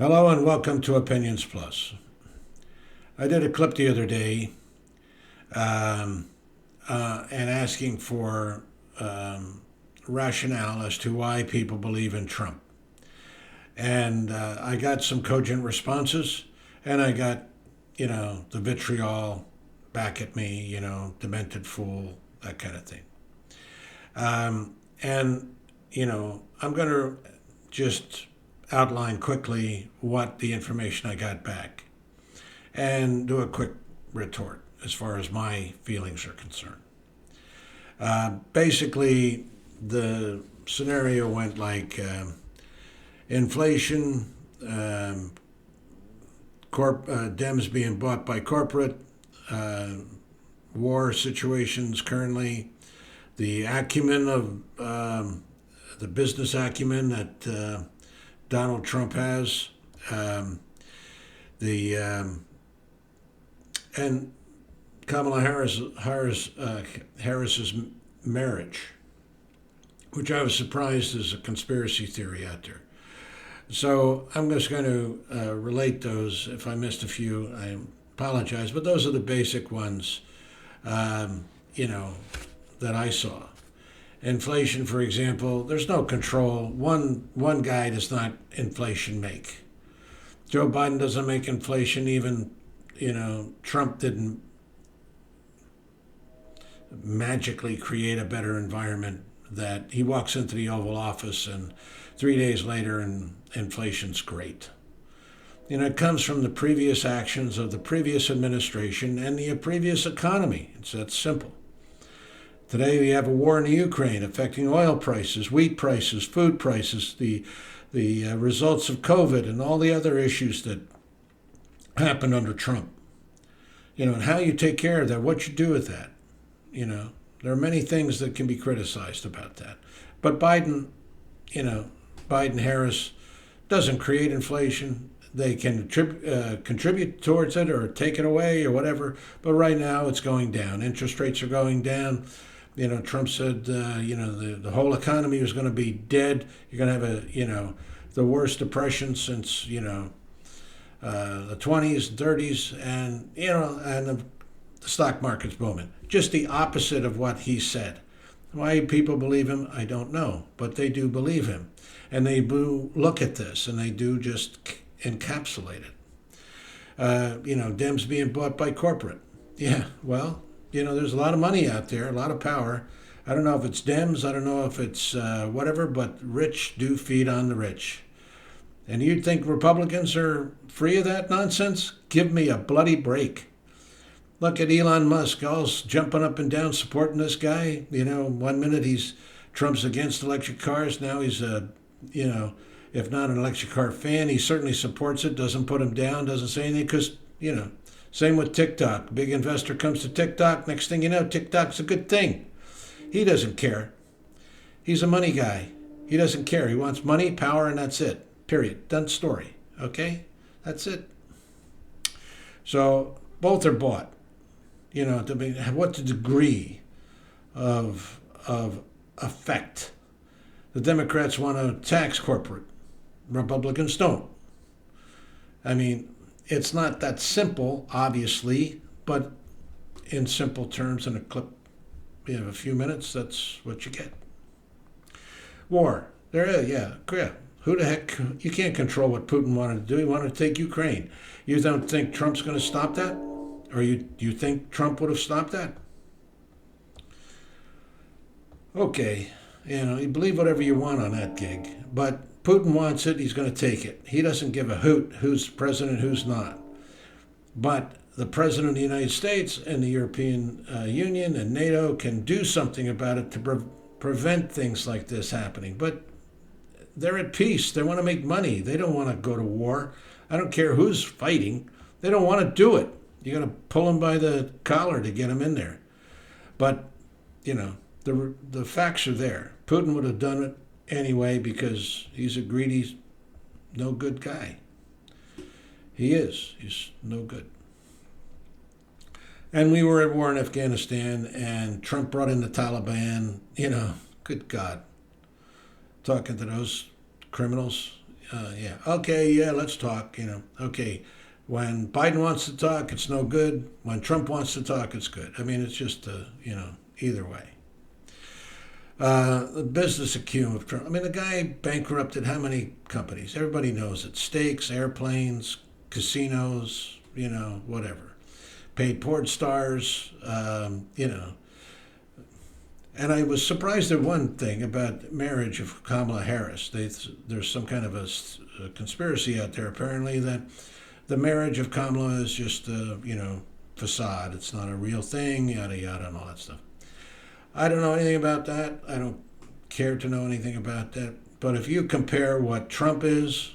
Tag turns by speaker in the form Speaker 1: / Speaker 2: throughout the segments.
Speaker 1: Hello and welcome to Opinions Plus. I did a clip the other day um, and asking for rationale as to why people believe in Trump. And I got some cogent responses, and I got, the vitriol back at me, demented fool, that kind of thing. And, I'm going to just outline quickly what the information I got back and do a quick retort as far as my feelings are concerned. Basically, the scenario went like inflation, Dems being bought by corporate, war situations currently, the acumen of the business acumen that Donald Trump has, the and Kamala Harris's marriage, which I was surprised is a conspiracy theory out there. So I'm just going to relate those. If I missed a few, I apologize, but those are the basic ones, that I saw. Inflation, for example, there's no control. One guy does not inflation make. Joe Biden doesn't make inflation. Even, Trump didn't magically create a better environment that he walks into the Oval Office and 3 days later and inflation's great. It comes from the previous actions of the previous administration and the previous economy. It's that simple. Today we have a war in the Ukraine affecting oil prices, wheat prices, food prices, the results of COVID, and all the other issues that happened under Trump. And how you take care of that, what you do with that. There are many things that can be criticized about that. But Biden, Harris doesn't create inflation. They can contribute towards it or take it away or whatever. But right now it's going down. Interest rates are going down. Trump said, the whole economy was going to be dead. You're going to have the worst depression since, the 20s and 30s. And, the stock market's booming. Just the opposite of what he said. Why people believe him, I don't know. But they do believe him. And they do look at this and they do just encapsulate it. Dems being bought by corporate. Yeah, well, there's a lot of money out there, a lot of power. I don't know if it's Dems, I don't know if it's whatever, but rich do feed on the rich. And you'd think Republicans are free of that nonsense? Give me a bloody break. Look at Elon Musk, all jumping up and down supporting this guy. 1 minute Trump's against electric cars. Now he's if not an electric car fan, he certainly supports it, doesn't put him down, doesn't say anything because, same with TikTok. Big investor comes to TikTok. Next thing you know, TikTok's a good thing. He doesn't care. He's a money guy. He doesn't care. He wants money, power, and that's it. Period. Done story. Okay? That's it. So both are bought. What the degree of effect. The Democrats want to tax corporate. Republicans don't. It's not that simple, obviously, but in simple terms, in a clip, you have a few minutes, that's what you get. War. There is, yeah. Who the heck? You can't control what Putin wanted to do. He wanted to take Ukraine. You don't think Trump's going to stop that? Or you think Trump would have stopped that? Okay. You believe whatever you want on that gig, but Putin wants it, he's going to take it. He doesn't give a hoot who's president, who's not. But the president of the United States and the European Union and NATO can do something about it to prevent things like this happening. But they're at peace. They want to make money. They don't want to go to war. I don't care who's fighting. They don't want to do it. You're going to pull them by the collar to get them in there. But, the facts are there. Putin would have done it anyway because he's a greedy, no good guy. He is. He's no good. And we were at war in Afghanistan, and Trump brought in the Taliban. Good God. Talking to those criminals. Yeah. Okay. Yeah. Let's talk. Okay. When Biden wants to talk, it's no good. When Trump wants to talk, it's good. I mean, it's just either way. The business acumen of Trump. I mean, the guy bankrupted how many companies? Everybody knows it. Steaks, airplanes, casinos, whatever. Paid porn stars, And I was surprised at one thing about marriage of Kamala Harris. There's some kind of a conspiracy out there, apparently, that the marriage of Kamala is just facade. It's not a real thing, yada, yada, and all that stuff. I don't know anything about that. I don't care to know anything about that. But if you compare what Trump is,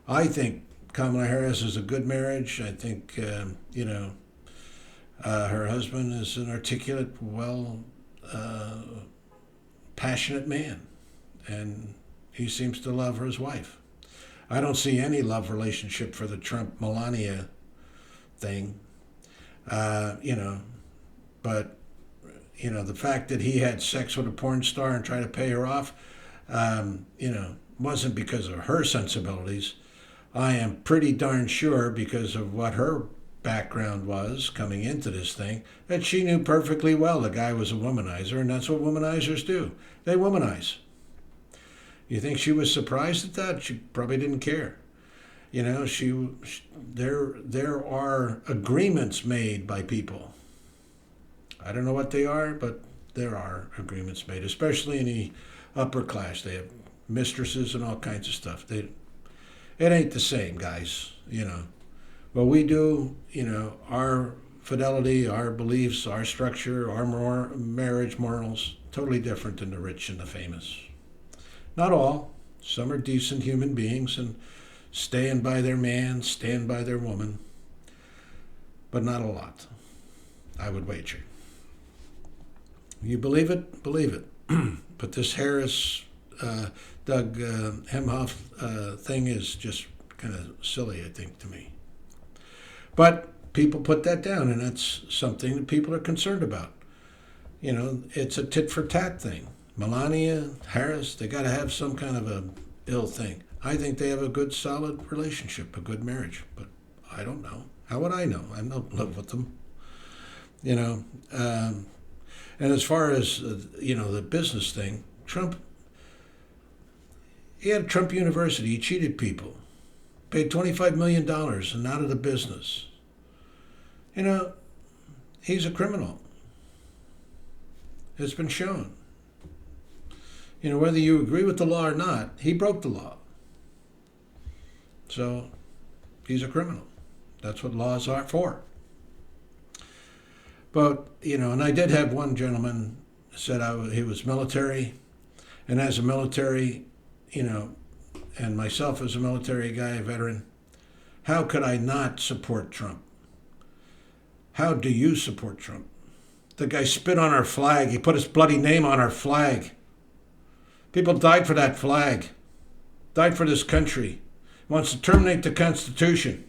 Speaker 1: I think Kamala Harris is a good marriage. I think, her husband is an articulate, passionate man. And he seems to love his wife. I don't see any love relationship for the Trump-Melania thing, but the fact that he had sex with a porn star and tried to pay her off, wasn't because of her sensibilities. I am pretty darn sure, because of what her background was coming into this thing, that she knew perfectly well the guy was a womanizer, and that's what womanizers do. They womanize. You think she was surprised at that? She probably didn't care. There are agreements made by people. I don't know what they are, but there are agreements made, especially in the upper class. They have mistresses and all kinds of stuff. It ain't the same, guys. What we do, our fidelity, our beliefs, our structure, our marriage morals, totally different than the rich and the famous. Not all. Some are decent human beings and stand by their man, stand by their woman, but not a lot, I would wager. You believe it? Believe it. But this Harris, Doug Hemhoff thing is just kind of silly, I think, to me. But people put that down, and that's something that people are concerned about. It's a tit for tat thing. Melania, Harris, they got to have some kind of a ill thing. I think they have a good, solid relationship, a good marriage, but I don't know. How would I know? I don't live with them. And as far as, the business thing, Trump, he had Trump University. He cheated people, paid $25 million and out of the business. He's a criminal. It's been shown. Whether you agree with the law or not, he broke the law. So he's a criminal. That's what laws are for. But, and I did have one gentleman said he was military, and as a military, and myself as a military guy, a veteran, how could I not support Trump? How do you support Trump? The guy spit on our flag. He put his bloody name on our flag. People died for that flag, died for this country. He wants to terminate the Constitution.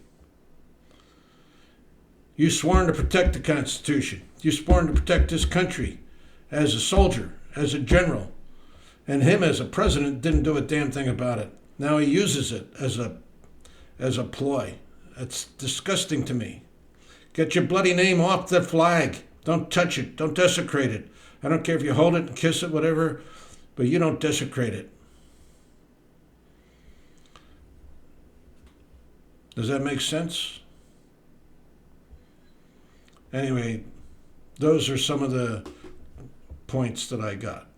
Speaker 1: You sworn to protect the Constitution. You sworn to protect this country as a soldier, as a general. And him as a president didn't do a damn thing about it. Now he uses it as a ploy. That's disgusting to me. Get your bloody name off the flag. Don't touch it. Don't desecrate it. I don't care if you hold it and kiss it, whatever, but you don't desecrate it. Does that make sense? Anyway, those are some of the points that I got.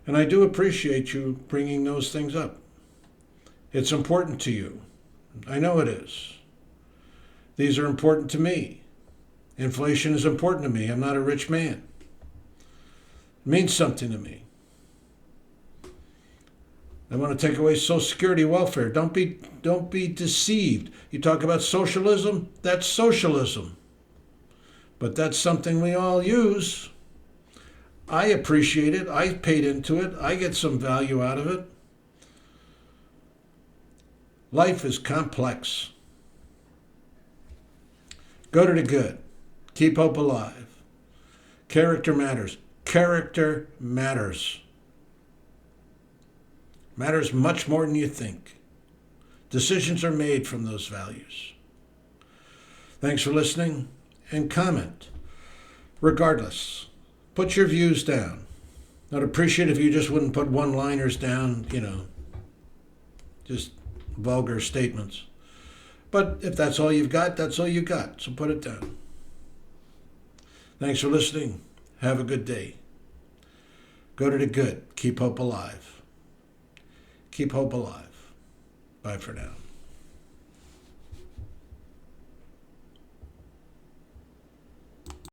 Speaker 1: And I do appreciate you bringing those things up. It's important to you. I know it is. These are important to me. Inflation is important to me. I'm not a rich man. It means something to me. They want to take away Social Security, welfare. Don't be deceived. You talk about socialism, that's socialism. But that's something we all use. I appreciate it. I paid into it. I get some value out of it. Life is complex. Go to the good. Keep hope alive. Character matters. Character matters. Matters much more than you think. Decisions are made from those values. Thanks for listening, and comment. Regardless, put your views down. I'd appreciate if you just wouldn't put one-liners down, just vulgar statements. But if that's all you've got, that's all you got, so put it down. Thanks for listening. Have a good day. Go to the good. Keep hope alive. Keep hope alive. Bye for now.